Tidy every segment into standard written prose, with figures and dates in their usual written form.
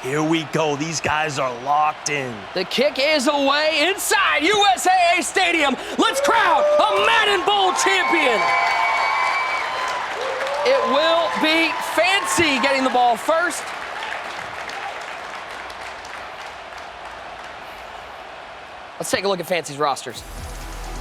Here we go. These guys are locked in. The kick is away inside USAA Stadium. Let's crown a Madden Bowl champion. It will be Fancy getting the ball first. Let's take a look at Fancy's rosters.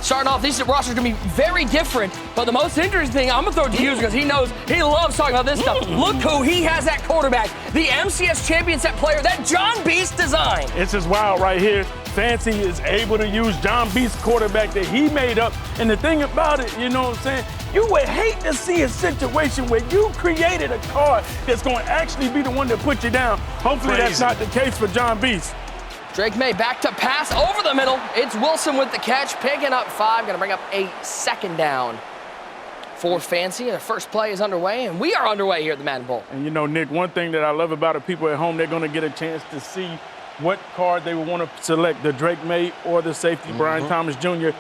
Starting off, these rosters are going to be very different, but the most interesting thing, I'm going to throw it to you because he knows, he loves talking about this stuff. Look who he has at quarterback, the MCS champion set player that JonBeast designed. It's just wild right here. Fancy is able to use JonBeast's quarterback that he made up. And the thing about it, you know what I'm saying, you would hate to see a situation where you created a card that's going to actually be the one that put you down. Hopefully that's not the case for JonBeast. Drake May back to pass over the middle. It's Wilson with the catch, picking up 5. Going to bring up a second down for Fancy. The first play is underway, and we are underway here at the Madden Bowl. And you know, Nick, one thing that I love about the people at home, they're going to get a chance to see what card they would want to select, the Drake May or the safety, Brian Thomas Jr.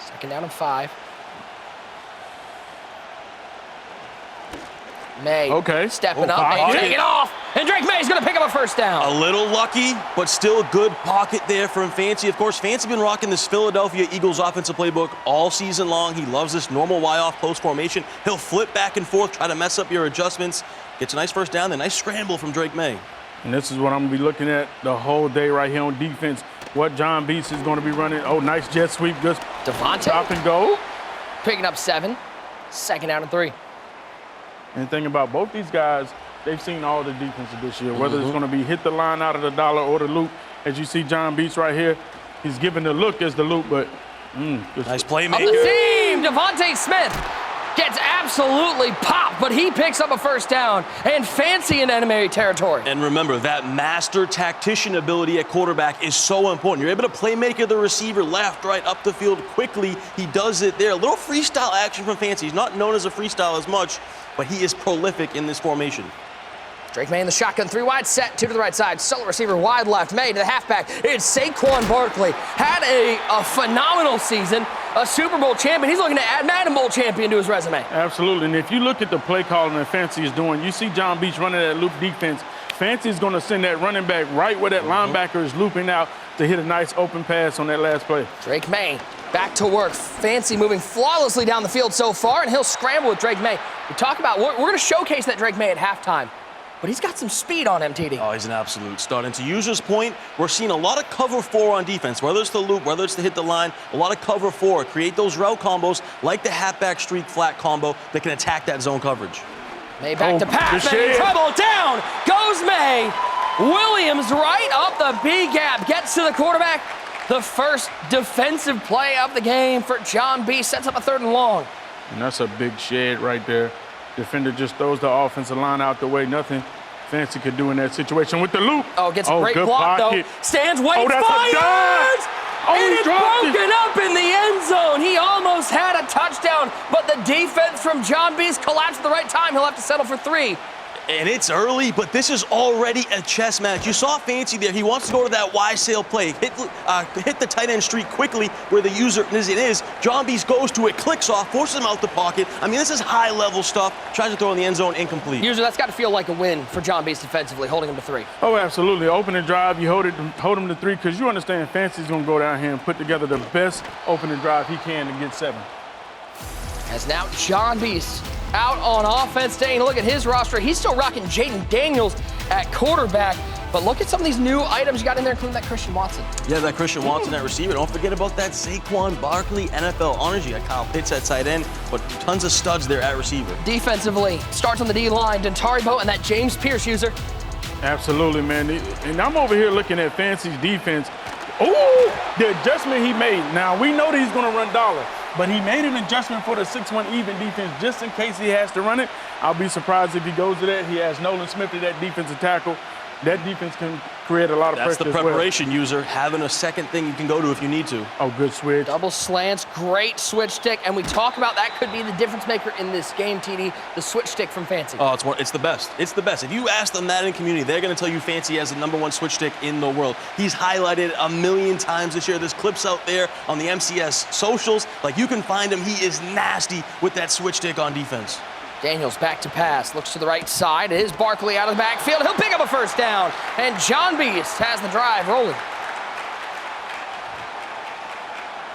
Second down and 5. May stepping up, May taking off, and Drake May is going to pick up a first down. A little lucky, but still a good pocket there from Fancy. Of course, Fancy been rocking this Philadelphia Eagles offensive playbook all season long. He loves this normal Y-off post formation. He'll flip back and forth, try to mess up your adjustments. Gets a nice first down, a nice scramble from Drake May. And this is what I'm going to be looking at the whole day right here on defense. What JonBeast is going to be running. Oh, nice jet sweep. Just stop and go. Picking up 7. Second down and 3. And the thing about both these guys, they've seen all the defenses this year, whether it's going to be hit the line out of the dollar or the loop. As you see JonBeast right here, he's giving the look as the loop, but nice playmaker. Up the seam, Devontae Smith gets absolutely popped, but he picks up a first down, and Fancy in enemy territory. And remember, that master tactician ability at quarterback is so important. You're able to playmaker the receiver left, right, up the field quickly. He does it there. A little freestyle action from Fancy. He's not known as a freestyle as much, but he is prolific in this formation. Drake May in the shotgun, 3 wide set, 2 to the right side, solo receiver wide left, May to the halfback. It's Saquon Barkley. Had a phenomenal season, a Super Bowl champion. He's looking to add Madden Bowl champion to his resume. Absolutely, and if you look at the play calling that Fancy is doing, you see JonBeast running that loop defense. Fancy is going to send that running back right where that linebacker is looping out to hit a nice open pass on that last play. Drake May back to work. Fancy moving flawlessly down the field so far, and he'll scramble with Drake May. We talk about, we're going to showcase that Drake May at halftime. But he's got some speed on him, TD. Oh, he's an absolute stud. And to user's point, we're seeing a lot of cover 4 on defense, whether it's the loop, whether it's to hit the line, a lot of cover 4. Create those route combos like the halfback streak flat combo that can attack that zone coverage. May back to pass, and in trouble. Down goes May. Williams right up the B gap, gets to the quarterback. The first defensive play of the game for JonBeast, sets up a 3rd and long. And that's a big shed right there. Defender just throws the offensive line out the way. Nothing Fancy could do in that situation with the loop. Oh, gets a great block, pocket. though. Stands, waits, fires! And it's broken up in the end zone. He almost had a touchdown, but the defense from JonBeast collapsed at the right time. He'll have to settle for 3. And it's early, but this is already a chess match. You saw Fancy there. He wants to go to that Y sail play, hit the tight end streak quickly where the user is. JonBeast goes to it, clicks off, forces him out the pocket. I mean, this is high-level stuff. Tries to throw in the end zone, incomplete. User, that's got to feel like a win for JonBeast defensively, holding him to 3. Oh, absolutely. Opening drive, you hold him to 3 because you understand Fancy's going to go down here and put together the best opening drive he can to get 7. As now JonBeast out on offense, taking a look at his roster. He's still rocking Jaden Daniels at quarterback, but look at some of these new items you got in there, including that Christian Watson. Yeah, that Christian Watson at receiver. Don't forget about that Saquon Barkley NFL honors. You got Kyle Pitts at tight end, but tons of studs there at receiver. Defensively, starts on the D-line, Dentari Boat and that James Pierce user. Absolutely, man. And I'm over here looking at Fancy's defense. Oh, the adjustment he made. Now, we know that he's going to run dollar, but he made an adjustment for the 6-1 even defense just in case he has to run it. I'll be surprised if he goes to that. He has Nolan Smith at that defensive tackle. That defense can create a lot of pressure. That's the preparation user, having a second thing you can go to if you need to. Oh, good switch. Double slants, great switch stick, and we talk about that could be the difference maker in this game, TD, the switch stick from Fancy. Oh, it's the best. It's the best. If you ask the Madden community, they're going to tell you Fancy has the #1 switch stick in the world. He's highlighted a million times this year. There's clips out there on the MCS socials. Like, you can find him. He is nasty with that switch stick on defense. Daniels back to pass, looks to the right side. It is Barkley out of the backfield. He'll pick up a first down. And JonBeast has the drive rolling.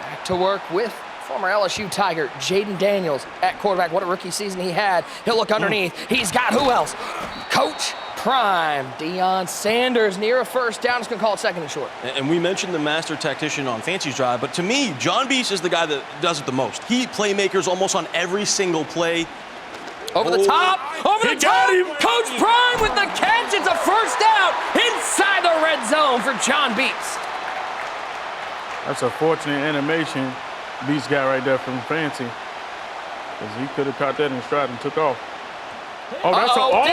Back to work with former LSU Tiger, Jaden Daniels at quarterback. What a rookie season he had. He'll look underneath. He's got who else? Coach Prime, Deion Sanders near a first down. He's going to call it second and short. And we mentioned the master tactician on Fancy's drive, but to me, JonBeast is the guy that does it the most. He playmakers almost on every single play. Over the top, over the top. Coach Prime with the catch. It's a first down inside the red zone for JonBeast. That's a fortunate animation. Beast guy right there from Fancy. Because he could have caught that in stride and took off. Oh, that's a ball!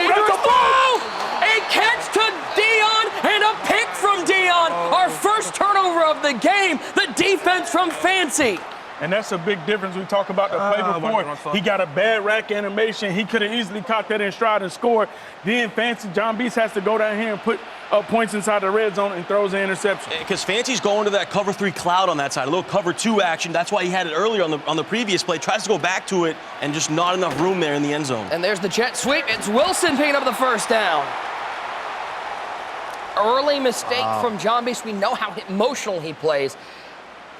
A catch to Deion and a pick from Deion. Our first turnover of the game. The defense from Fancy. And that's a big difference. We talk about the play before. He got a bad rack animation. He could have easily caught that in stride and scored. Then Fancy, JonBeast has to go down here and put up points inside the red zone and throws an interception. Because Fancy's going to that cover 3 cloud on that side, a little cover 2 action. That's why he had it earlier on the previous play. Tries to go back to it and just not enough room there in the end zone. And there's the jet sweep. It's Wilson picking up the first down. Early mistake from JonBeast. We know how emotional he plays.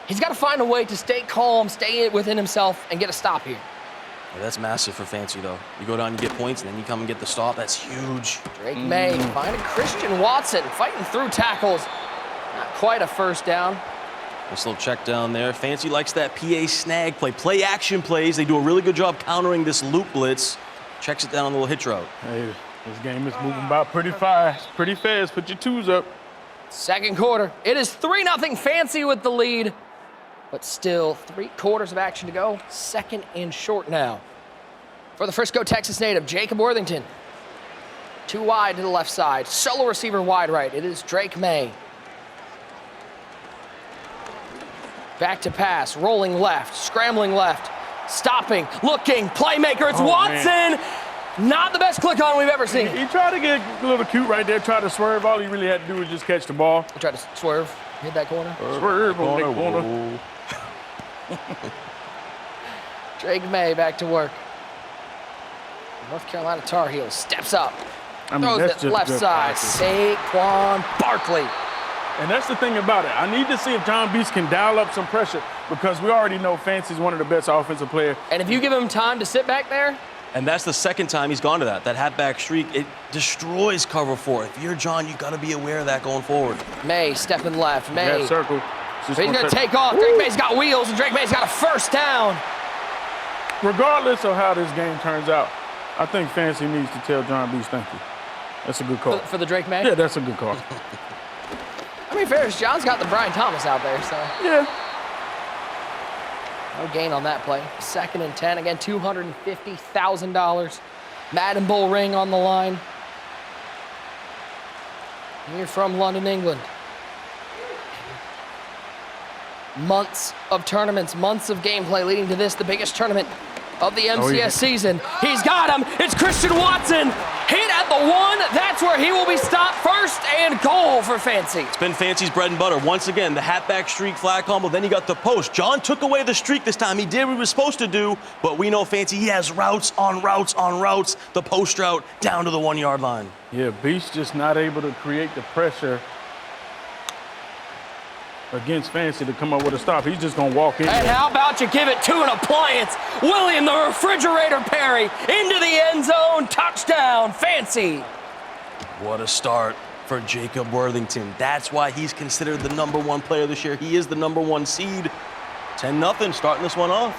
He's got to find a way to stay calm, stay within himself, and get a stop here. Yeah, that's massive for Fancy, though. You go down and get points, and then you come and get the stop. That's huge. Drake May finding Christian Watson, fighting through tackles. Not quite a first down. Nice little check down there. Fancy likes that PA snag play. Play action plays. They do a really good job countering this loop blitz. Checks it down on the little hitch route. Hey, this game is moving by pretty fast. Put your twos up. Second quarter. It is 3-0 Fancy with the lead. But still 3 quarters of action to go. Second and short now. For the Frisco, Texas native, Jacob Worthington. 2 wide to the left side. Solo receiver wide right. It is Drake May. Back to pass. Rolling left. Scrambling left. Stopping. Looking. Playmaker. It's Watson. Man. Not the best click on we've ever seen. He tried to get a little cute right there. Tried to swerve. All he really had to do was just catch the ball. He tried to swerve. Hit that corner. Swerve on the corner. Drake May back to work. North Carolina Tar Heels steps up. Throws it left side. Saquon Barkley. And that's the thing about it. I need to see if JonBeast can dial up some pressure because we already know Fancy's one of the best offensive players. And if you give him time to sit back there. And that's the second time he's gone to that. That halfback streak, it destroys cover 4. If you're John, you got to be aware of that going forward. May stepping left. May. That circle. He's going to take off. Drake May's got wheels, and Drake May's got a first down. Regardless of how this game turns out, I think Fancy needs to tell JonBeast thank you. That's a good call. For the Drake May? Yeah, that's a good call. I mean, Ferris, John's got the Brian Thomas out there, so. Yeah. No gain on that play. 2nd and 10. Again, $250,000. Madden Bowl ring on the line. Here from London, England. Months of tournaments, months of gameplay leading to this, the biggest tournament of the MCS season. He's got him. It's Christian Watson. Hit at the 1. That's where he will be stopped. First and goal for Fancy. It's been Fancy's bread and butter. Once again, the halfback streak, flag combo, then he got the post. John took away the streak this time. He did what he was supposed to do, but we know Fancy, he has routes on routes on routes. The post route down to the 1-yard line. Yeah, Beast just not able to create the pressure against Fancy to come up with a stop. He's just going to walk in. And how about you give it to an appliance? William the Refrigerator Perry into the end zone. Touchdown, Fancy. What a start for Jacob Worthington. That's why he's considered the #1 player this year. He is the #1 seed. 10-0, starting this one off.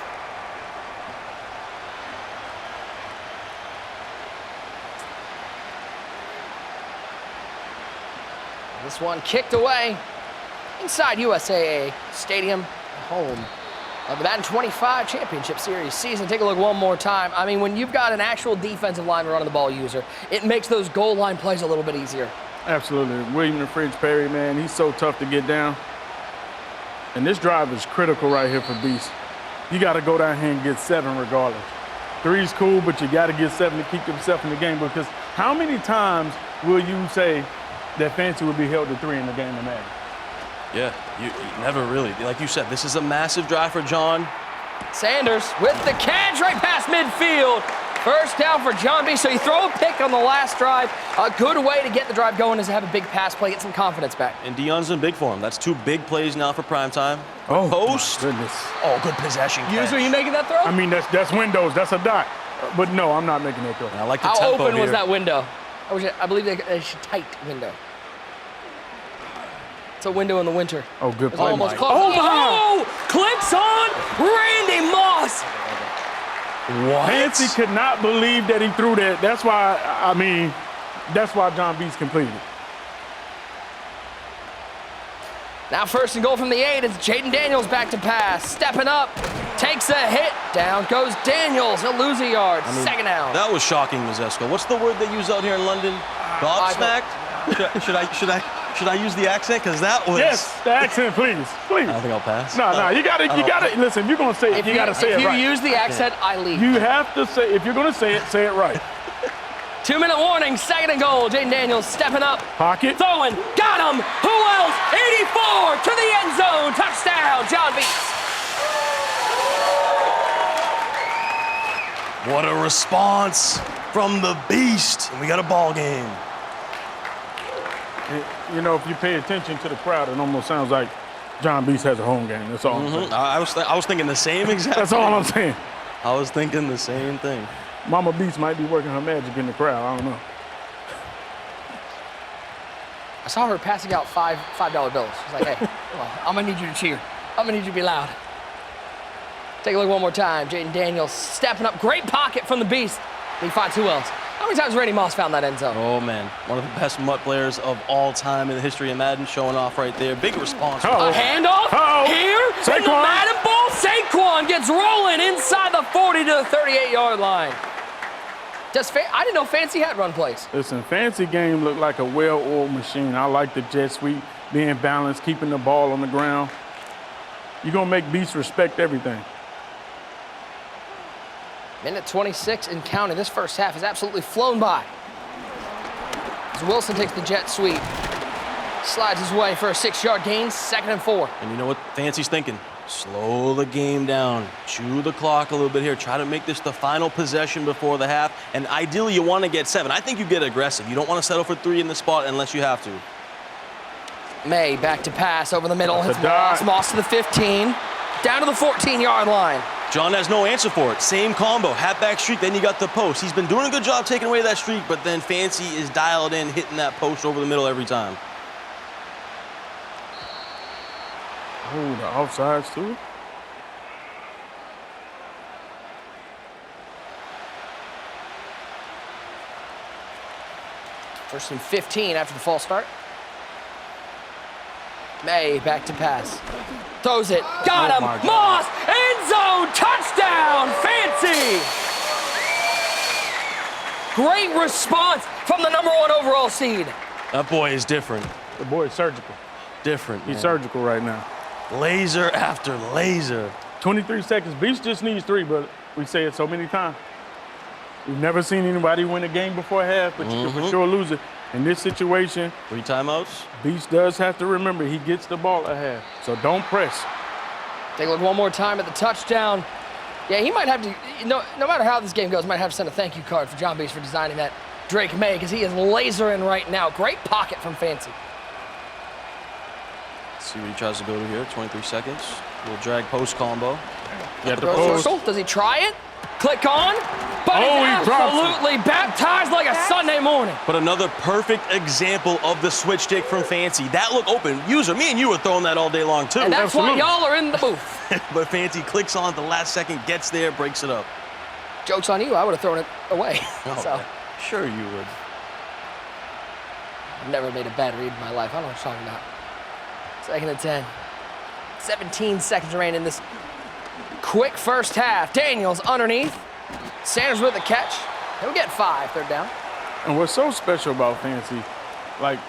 This one kicked away. Inside USAA Stadium, home of the Madden 25 Championship Series season. Take a look one more time. I mean, when you've got an actual defensive lineman running the ball user, it makes those goal line plays a little bit easier. Absolutely. William the Fridge Perry, man, he's so tough to get down. And this drive is critical right here for Beast. You got to go down here and get 7 regardless. 3's cool, but you got to get 7 to keep yourself in the game because how many times will you say that Fancy will be held to 3 in the game of Madden? Yeah, you never really. Like you said, this is a massive drive for John. Sanders with the catch right past midfield. First down for JonBeast. So you throw a pick on the last drive. A good way to get the drive going is to have a big pass play, get some confidence back. And Deion's in big form. That's 2 big plays now for primetime. Oh, Post. my goodness. Oh, good possession. User, you making that throw? I mean, that's windows. That's a dot. But no, I'm not making that throw. I like the How tempo open was here. that window? I believe they should tight window. It's a window in the winter. Oh, good It's play. almost Mike. close. Oh, my. Oh, clicks on Randy Moss. What? Fancy could not believe that he threw that. That's why, I mean, that's why JonBeast completed. Now 1st and goal from the 8. It's Jaden Daniels back to pass. Stepping up. Takes a hit. Down goes Daniels. He'll lose a yard. 2nd down. That was shocking, Mazesko. What's the word they use out here in London? Gobsmacked? Should I use the accent? Because that was... Yes, the accent, please. Please. I think I'll pass. No, you gotta, listen, if you're gonna say it, you gotta say it right. If you use the accent, I leave. You have to say, if you're gonna say it right. 2-minute warning, 2nd and goal. Jaden Daniels stepping up. Pocket. Throwing. Got him. Who else? 84 to the end zone. Touchdown, JonBeast. What a response from the beast. And we got a ball game. You know, if you pay attention to the crowd, it almost sounds like JonBeast has a home game. That's all I'm saying. I was thinking the same exact That's all I'm saying. I was thinking the same thing. Mama Beast might be working her magic in the crowd. I don't know. I saw her passing out $5 bills. She's like, hey, come on, I'm gonna need you to cheer. I'm gonna need you to be loud. Take a look one more time. Jaden Daniels stepping up. Great pocket from the Beast. He finds who else? How many times Randy Moss found that end zone? Oh, man. One of the best MUT players of all time in the history of Madden, showing off right there. Big response. Uh-oh. A handoff here in the Madden Bowl. Saquon gets rolling inside the 40 to the 38-yard line. I didn't know Fancy had run plays. Listen, Fancy game looked like a well-oiled machine. I like the jet sweep, being balanced, keeping the ball on the ground. You're going to make Beast respect everything. Minute 26 and counting. This first half has absolutely flown by. As Wilson takes the jet sweep, slides his way for a 6-yard gain, 2nd and 4. And you know what Fancy's thinking? Slow the game down, chew the clock a little bit here, try to make this the final possession before the half, and ideally you want to get 7. I think you get aggressive. You don't want to settle for 3 in the spot unless you have to. May back to pass over the middle. That's Hits a dot. Moss to the 15, down to the 14-yard line. John has no answer for it. Same combo, halfback streak, then you got the post. He's been doing a good job taking away that streak, but then Fancy is dialed in, hitting that post over the middle every time. Oh, the offsides too. First and 15 after the false start. May back to pass. Throws it. Got him. my God. Moss. End zone. Touchdown. Fancy. Great response from the #1 overall seed. That boy is different. The boy is surgical. Different. He's man. surgical right now. Laser after laser. 23 seconds. Beast just needs 3, but we say it so many times. We've never seen anybody win a game before half, but you can for sure lose it. In this situation, 3 timeouts. Beast does have to remember he gets the ball at half, so don't press. Take a look one more time at the touchdown. Yeah, he might have to, no matter how this game goes, might have to send a thank you card for JonBeast for designing that Drake May, because he is lasering right now. Great pocket from Fancy. Let's see what he tries to go to here. 23 seconds. Little drag post combo. Get the Throws post. circle. Does he try it? Click on. But Oh, he's he drops it. absolutely baptized like a Sunday morning. But another perfect example of the switch stick from Fancy. That look open. User, me and you were throwing that all day long too. And that's why absolutely. y'all are in the booth. But Fancy clicks on at the last second, gets there, breaks it up. Joke's on you. I would have thrown it away. Oh, So sure you would. I've never made a bad read in my life. I don't know what you're talking about. 2nd and 10. 17 seconds remain in this quick first half. Daniels underneath. Sanders with the catch. He'll get 5, 3rd down. And what's so special about Fancy, like,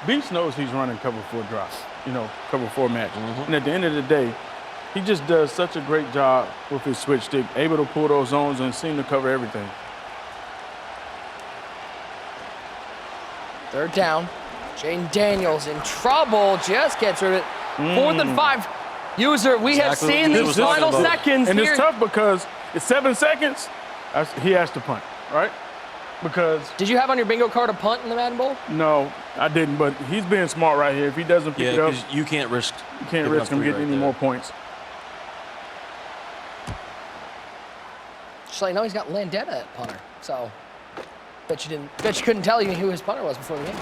Beast knows he's running cover 4 drops, cover 4 match. And at the end of the day, he just does such a great job with his switch stick, able to pull those zones and seem to cover everything. 3rd down. Jaden Daniels in trouble. Just gets rid of it. 4th and 5. User, we have Exactly seen what he these was final talking about. seconds And here. it's tough because it's 7 seconds. He has to punt, right? Because Did you have on your bingo card a punt in the Madden Bowl? no, I didn't. But he's being smart right here. If he doesn't pick it up, because you can't risk. you can't risk him getting any more points. Just so you know, he's got Landetta at punter. So, bet you couldn't tell you who his punter was before the game.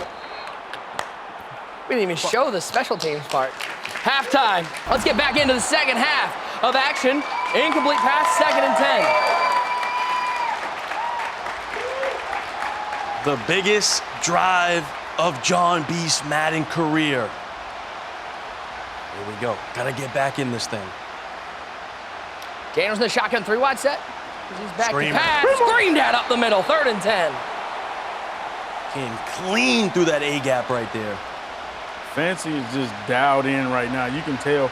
We didn't even show the special teams part. Halftime. Let's get back into the second half of action. Incomplete pass, 2nd and 10. The biggest drive of JonBeast's Madden career. Here we go. Gotta get back in this thing. Daniels in the shotgun 3-wide set. He's back Scream to pass. Screamed at up the middle, 3rd and 10. Came clean through that A-gap right there. Fancy is just dialed in right now. You can tell.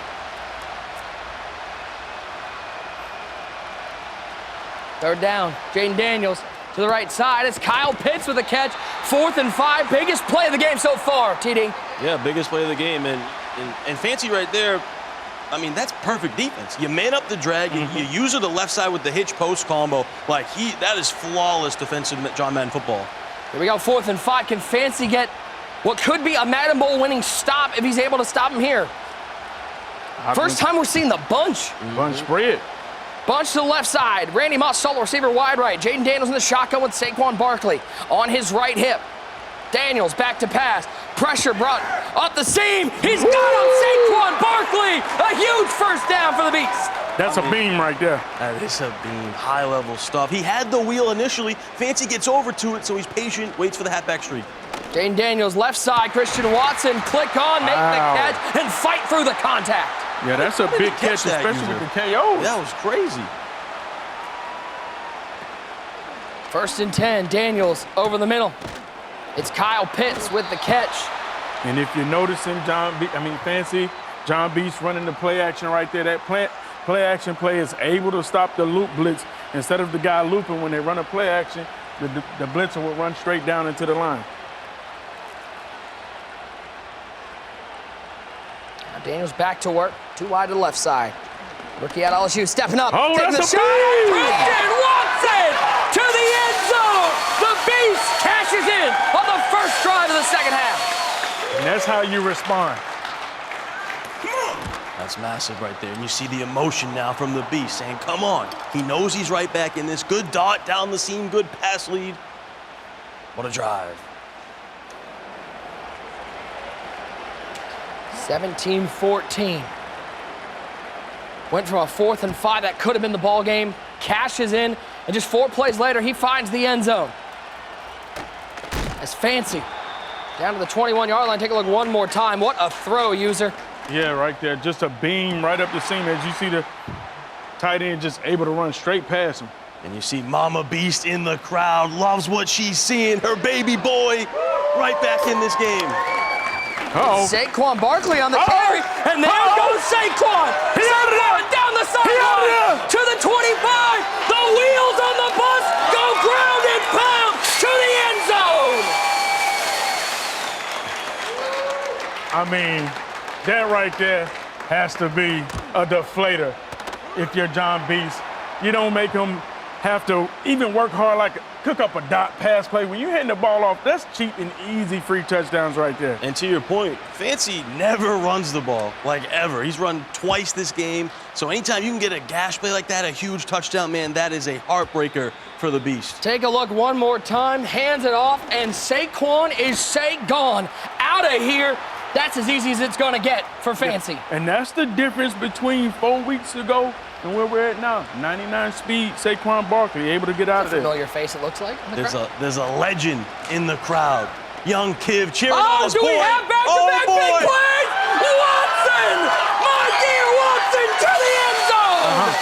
Third down, Jaden Daniels to the right side. It's Kyle Pitts with a catch. 4th and 5, biggest play of the game so far, TD. Yeah, biggest play of the game. And Fancy right there, I mean, that's perfect defense. You man up the drag, you use it the left side with the hitch post combo. Like, that is flawless defensive John Madden football. Here we go, 4th and 5. Can Fancy get what could be a Madden Bowl winning stop if he's able to stop him here? First time we're seeing the bunch. Bunch spread. Bunch to the left side. Randy Moss, solo receiver, wide right. Jaden Daniels in the shotgun with Saquon Barkley on his right hip. Daniels back to pass. Pressure brought up the seam. He's got him, Saquon Barkley. A huge first down for the Beast. That's a beam right there. That is a beam, high-level stuff. He had the wheel initially. Fancy gets over to it, so he's patient, waits for the halfback streak. Jaden Daniels, left side. Christian Watson, click on, make the catch, and fight through the contact. Yeah, that's a big catch, especially with the KO. That was crazy. 1st and 10, Daniels over the middle. It's Kyle Pitts with the catch. And if you're noticing Fancy, JonBeast running the play action right there. That play action play is able to stop the loop blitz. Instead of the guy looping when they run a play action, the blitzer will run straight down into the line. Now Daniels back to work, 2 wide to the left side. Rookie at LSU stepping up, taking the that's a shot. beam! Christian Watson to the end zone. The Beast cashes in on the first drive of the second half. And that's how you respond. That's massive right there. And you see the emotion now from the Beast saying, come on. He knows he's right back in this. Good dot down the seam, good pass lead. What a drive. 17-14. Went from a 4th and 5 that could have been the ball game. Cashes in, and just 4 plays later, he finds the end zone. As Fancy down to the 21-yard line. Take a look one more time. What a throw, user. Yeah, right there. Just a beam right up the seam. As you see the tight end just able to run straight past him. And you see Mama Beast in the crowd, loves what she's seeing. Her baby boy right back in this game. Uh-oh. Saquon Barkley on the carry, and there goes Saquon. Saquon down the sideline to the 25. The wheels on the bus go ground and pound to the end zone. I mean, that right there has to be a deflator if you're JonBeast. You don't make him have to even work hard, like cook up a dot pass play. When you're hitting the ball off, that's cheap and easy free touchdowns right there. And to your point, Fancy never runs the ball, like ever. He's run twice this game. So anytime you can get a gash play like that, a huge touchdown, man, that is a heartbreaker for the Beast. Take a look one more time, hands it off, and Saquon is gone out of here. That's as easy as it's gonna get for Fancy. And that's the difference between 4 weeks ago and where we're at now. 99 speed, Saquon Barkley able to get out of there. Familiar face, it looks like. There's a legend in the crowd. Young Kiv cheering on his do boy. we have back-to-back big plays? Watson! My dear Watson to the end zone!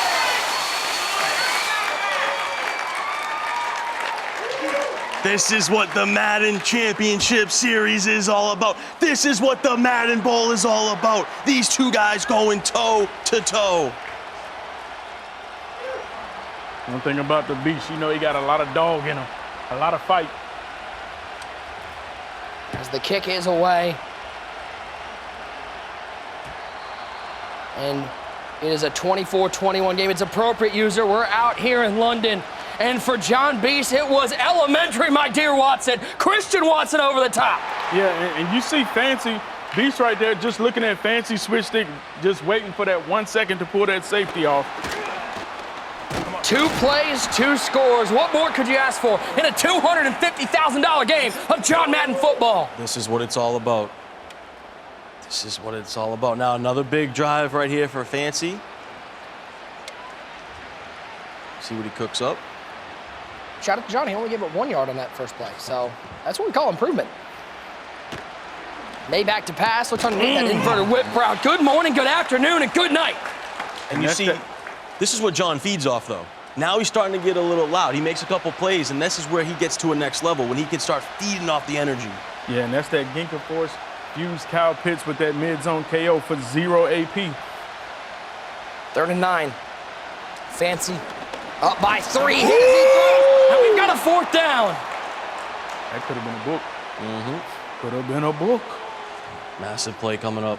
This is what the Madden Championship Series is all about. This is what the Madden Bowl is all about. These two guys going toe to toe. One thing about the Beast, you know he got a lot of dog in him, a lot of fight. As the kick is away. And it is a 24-21 game. It's appropriate, user. We're out here in London And for JonBeast, it was elementary, my dear Watson. Christian Watson over the top. Yeah, and you see Fancy Beast right there just looking at Fancy switch stick, just waiting for that 1 second to pull that safety off. 2 plays, 2 scores. What more could you ask for in a $250,000 game of John Madden football? This is what it's all about. This is what it's all about. Now another big drive right here for Fancy. See what he cooks up. Shout out to Johnny. He only gave up 1 yard on that first play. So that's what we call improvement. May back to pass. Looks underneath that inverted whip route. Good morning, good afternoon, and good night. And you see, this is what John feeds off, though. Now he's starting to get a little loud. He makes a couple plays, and this is where he gets to a next level, when he can start feeding off the energy. Yeah, and that's that Ginka Force fused Kyle Pitts with that mid-zone KO for 0 AP. 3rd and 9. Fancy up by 3. Here does he throw? And we've got a 4th down. That could have been a book. Could have been a book. Massive play coming up.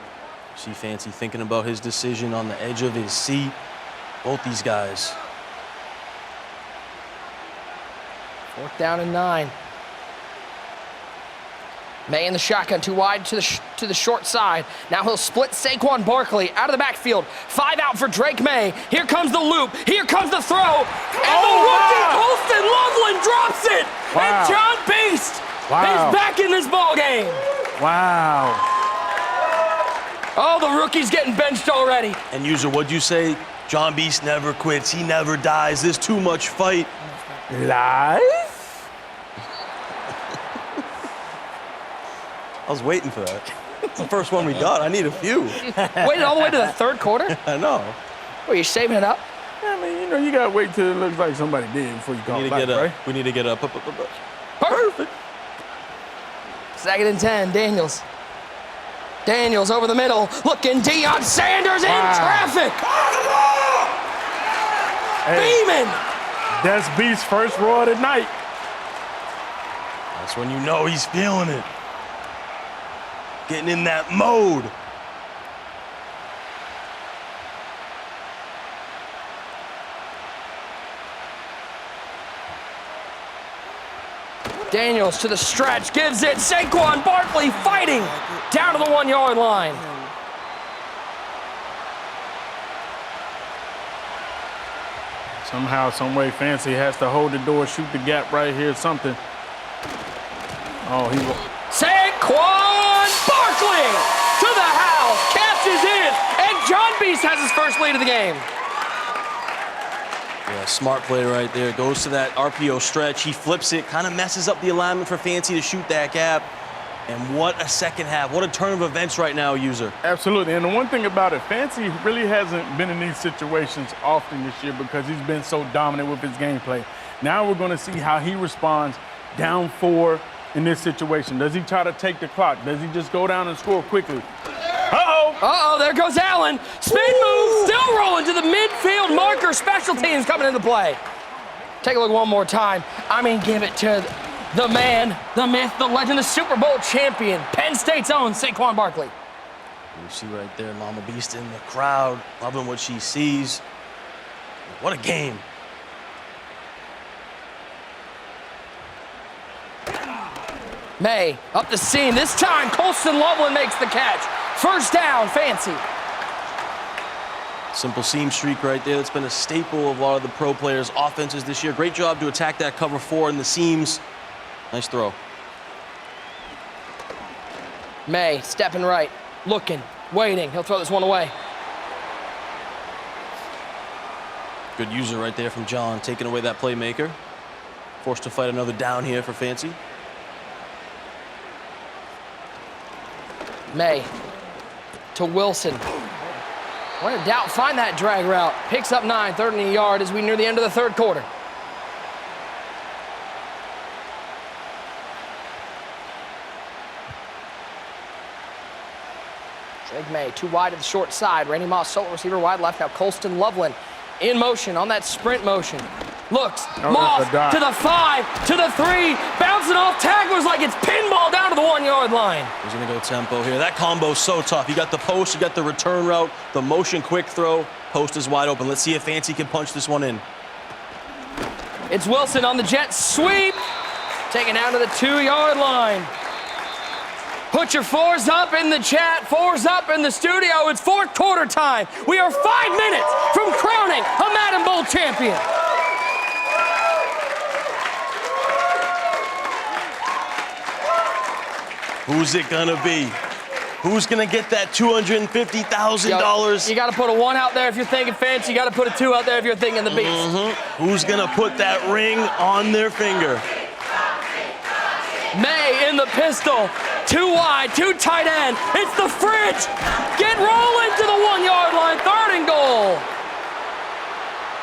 See Fancy thinking about his decision on the edge of his seat. Both these guys. 4th down and 9. May in the shotgun, too wide to the short side. Now he'll split Saquon Barkley out of the backfield. 5 out for Drake May. Here comes the loop. Here comes the throw. And the rookie Colston Loveland drops it. And JonBeast is back in this ball game. Wow. Oh, the rookie's getting benched already. And user, what'd you say? JonBeast never quits. He never dies. There's too much fight. Live? I was waiting for that. It's the first one we got. I need a few. Waited all the way to the 3rd quarter? I know. Were you saving it up? I mean, you know, you gotta wait till it looks like somebody did before you call it back, right? We need to get a Perfect. 2nd and 10, Daniels. Daniels over the middle, looking Deion Sanders in traffic. Beaming. That's Beast's first roar of the night. That's when you know he's feeling it. Getting in that mode. Daniels to the stretch, gives it. Saquon Barkley fighting down to the 1 yard line. Somehow, some way, Fancy has to hold the door, shoot the gap right here, something. Oh, he will. Saquon Barkley to the house, catches it, and JonBeast has his first lead of the game. Yeah, smart play right there. Goes to that RPO stretch. He flips it, kind of messes up the alignment for Fancy to shoot that gap. And what a second half. What a turn of events right now, user. Absolutely. And the one thing about it, Fancy really hasn't been in these situations often this year because he's been so dominant with his gameplay. Now we're going to see how he responds down 4 in this situation. Does he try to take the clock? Does he just go down and score quickly? Uh-oh, there goes Allen. Spin move, still rolling to the midfield marker. Special teams coming into play. Take a look one more time. I mean, give it to the man, the myth, the legend, the Super Bowl champion, Penn State's own Saquon Barkley. You see right there, Mama Beast in the crowd, loving what she sees. What a game. May up the seam. This time, Colston Loveland makes the catch. 1st down, Fancy. Simple seam streak right there. That's been a staple of a lot of the pro players' offenses this year. Great job to attack that cover 4 in the seams. Nice throw. May stepping right, looking, waiting. He'll throw this one away. Good user right there from John, taking away that playmaker. Forced to fight another down here for Fancy. May to Wilson. When in doubt, find that drag route. Picks up 9, 3rd and a yard as we near the end of the 3rd quarter. Drake May, too wide to the short side. Randy Moss, solo receiver, wide left. Now Colston Loveland in motion on that sprint motion. Looks, Moss to the 5, to the 3, bouncing off tacklers like it's pinball down to the 1 yard line. He's gonna go tempo here. That combo's so tough. You got the post, you got the return route, the motion quick throw. Post is wide open. Let's see if Fancy can punch this one in. It's Wilson on the jet sweep. Taken out to the 2-yard line. Put your fours up in the chat, fours up in the studio. It's fourth quarter time. We are 5 minutes from crowning a Madden Bowl champion. Who's it gonna be? Who's gonna get that $250,000? You gotta put a 1 out there if you're thinking fancy. You gotta put a 2 out there if you're thinking the beast. Who's gonna put that ring on their finger? May in the pistol. 2 wide, 2 tight end. It's the fridge. Get rolling to the 1-yard line. 3rd and goal.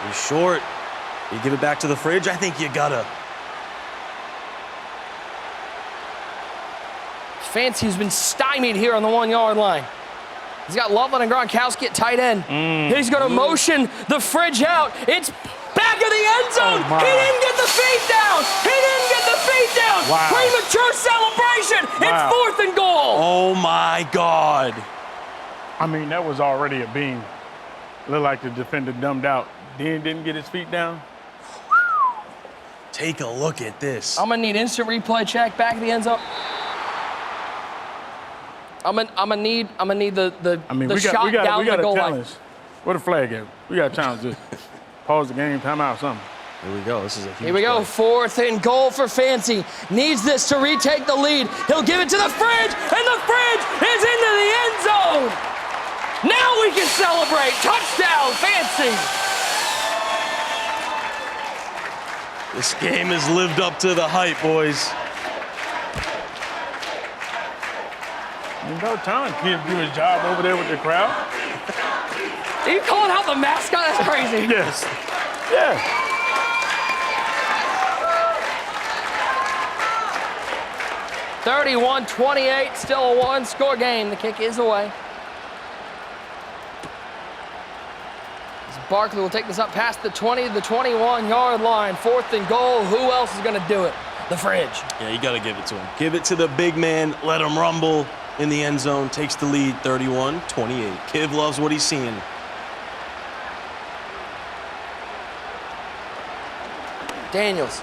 He's short. You give it back to the fridge? I think you gotta. Fancy's been stymied here on the 1-yard line. He's got Loveland and Gronkowski at tight end. He's gonna motion the fridge out. It's back of the end zone. Oh, he didn't get the feet down. He didn't get the feet down. Wow. Premature celebration. Wow. It's 4th and goal. Oh my God. I mean, that was already a beam. Looked like the defender dumbed out. Then didn't get his feet down. Take a look at this. I'm gonna need instant replay check back of the end zone. I'm gonna need the shot down the goal line. Where the flag at? We got to challenge this. Pause the game, timeout, something. Here we go. This is a huge Here we go. play. 4th and goal for Fancy. Needs this to retake the lead. He'll give it to the fridge, and the fridge is into the end zone. Now we can celebrate. Touchdown, Fancy. This game has lived up to the hype, boys. You know, Tom can't do his job over there with the crowd. Are you calling out the mascot? That's crazy. Yes. Yeah. (31-28), still a 1-score game. The kick is away. As Barkley will take this up past the 20 to the 21-yard line. 4th and goal. Who else is going to do it? The fridge. Yeah, you got to give it to him. Give it to the big man. Let him rumble in the end zone. Takes the lead, 31-28. Kiv loves what he's seeing. Daniels.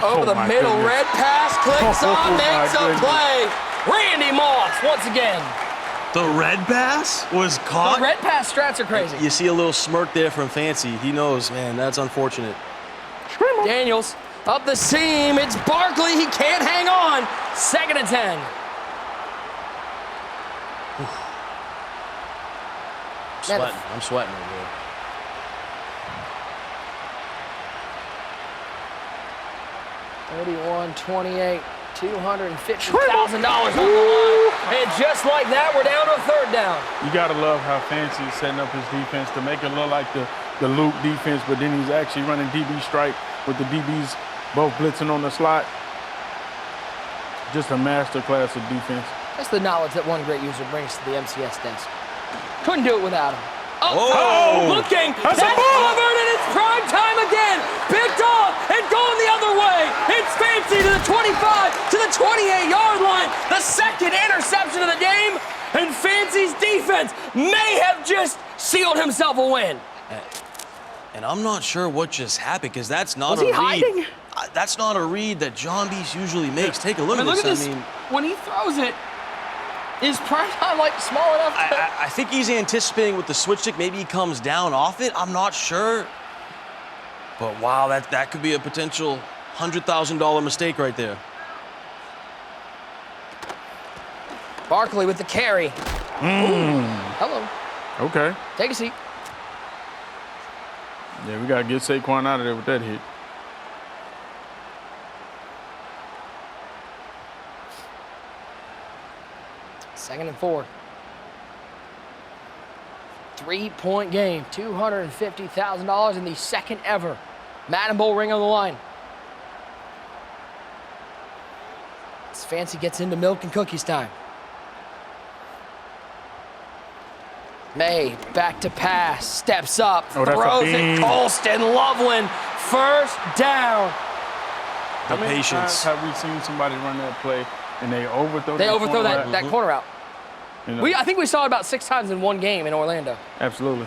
Over the my middle, goodness. red pass, clicks Oh, on, my makes a goodness. play. Randy Moss once again. The red pass was caught. The red pass strats are crazy. You see a little smirk there from Fancy. He knows, man, that's unfortunate. Daniels up the seam. It's Barkley. He can't hang on. 2nd and 10. I'm sweating over here. $31-28, $250,000 on the line. And just like that, we're down to a 3rd down. You got to love how Fancy is setting up his defense to make it look like the Luke defense, but then he's actually running DB strike with the DBs both blitzing on the slot. Just a master class of defense. That's the knowledge that one great user brings to the MCS desk. Couldn't do it without him. Oh! Looking. That's a That's ball! covered, and it's prime time again. Picked off and going the other way. It's Fancy to the 25, to the 28-yard line. The 2nd interception of the game, and Fancy's defense may have just sealed himself a win. And I'm not sure what just happened because that's not Was a he read. hiding? That's not a read that JonBeast usually makes. Take a look I mean, at look this. at this. When he throws it, is prime time like small enough to... I think he's anticipating with the switch stick. Maybe he comes down off it. I'm not sure. But wow, that could be a potential $100,000 mistake right there. Barkley with the carry. Ooh, hello. Okay. Take a seat. Yeah, we got to get Saquon out of there with that hit. Second and 4. 3-point game. $250,000 in the 2nd ever Madden Bowl ring on the line. As Fancy gets into milk and cookies time. May back to pass, steps up, Oh, that's a throws it. beam. Colston, Loveland, 1st down. The How many patience. times have we seen somebody run that play and they overthrow They that overthrow corner that, route? that corner route. You know, I think we saw it about 6 times in one game in Orlando. absolutely.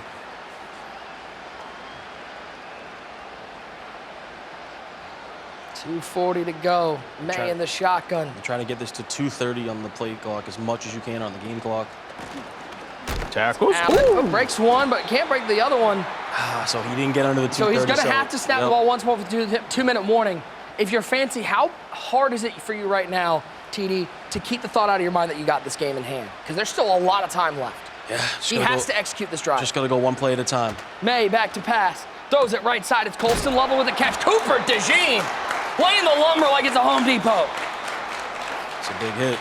2:40 to go. May in the shotgun. You're trying to get this to 2:30 on the play clock as much as you can on the game clock. Tackles. Allen breaks one, but can't break the other one. So he didn't get under the 2:30. So he's going to have to snap the ball once more with a 2-minute warning. If you're Fancy, how hard is it for you right now, TD, to keep the thought out of your mind that you got this game in hand? Because there's still a lot of time left. Yeah, he has to execute this drive. Just got to go one play at a time. May back to pass. Throws it right side. It's Colston level with the catch. Cooper DeJean laying the lumber like it's a Home Depot. It's a big hit.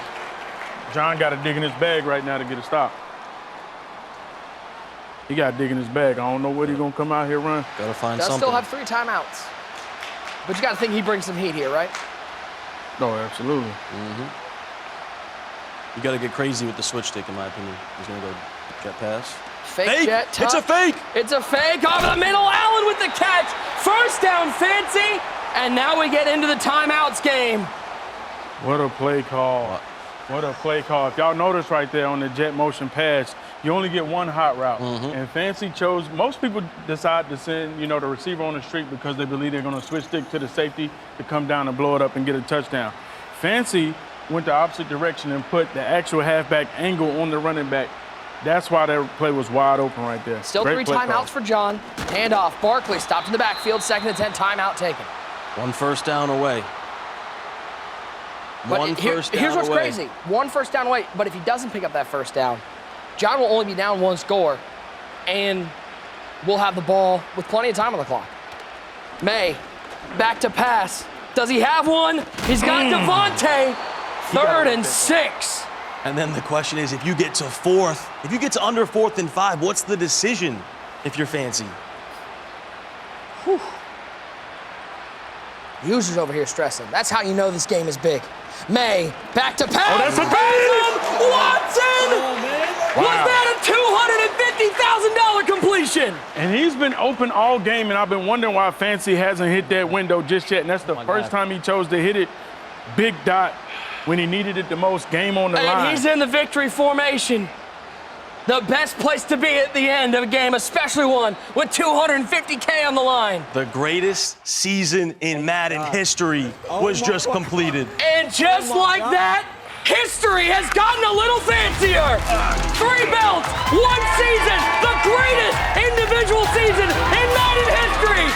John got to dig in his bag right now to get a stop. He got to dig in his bag. I don't know what he's going to come out here run. Got to find Does something. still have 3 timeouts. But you got to think he brings some heat here, right? No, absolutely. You got to get crazy with the switch stick, in my opinion. He's going to go jet pass. Fake jet tuck. It's a fake. It's a fake over the middle. Allen with the catch. First down, Fancy. And now we get into the timeouts game. What a play call. What a play call. If y'all notice right there on the jet motion pass, you only get one hot route. And Fancy chose, most people decide to send, the receiver on the streak because they believe they're going to switch stick to the safety to come down and blow it up and get a touchdown. Fancy went the opposite direction and put the actual halfback angle on the running back. That's why that play was wide open right there. Still Great 3 play call. timeouts for John. Handoff. Barkley stopped in the backfield. 2nd and 10. Timeout taken. 1 first down away. But here's what's crazy. 1 first down away. But if he doesn't pick up that first down, John will only be down 1 score, and we'll have the ball with plenty of time on the clock. May, back to pass. Does he have one? He's got Devontae. 3rd and 6. And then the question is, if you get to 4th, if you get to under 4th and 5, what's the decision if you're Fancy? Whew. Users over here stressing. That's how you know this game is big. May, back to pass. Oh, that's a big! Watson! Oh, man. Was that a $250,000 completion? And he's been open all game, and I've been wondering why Fancy hasn't hit that window just yet. And that's the first time he chose to hit it big dot when he needed it the most. Game on the line. And he's in the victory formation. The best place to be at the end of a game, especially one with $250K on the line. The greatest season in Madden history was just completed. And just like that, history has gotten a little fancier. 3 belts, 1 season, the greatest individual season in Madden history.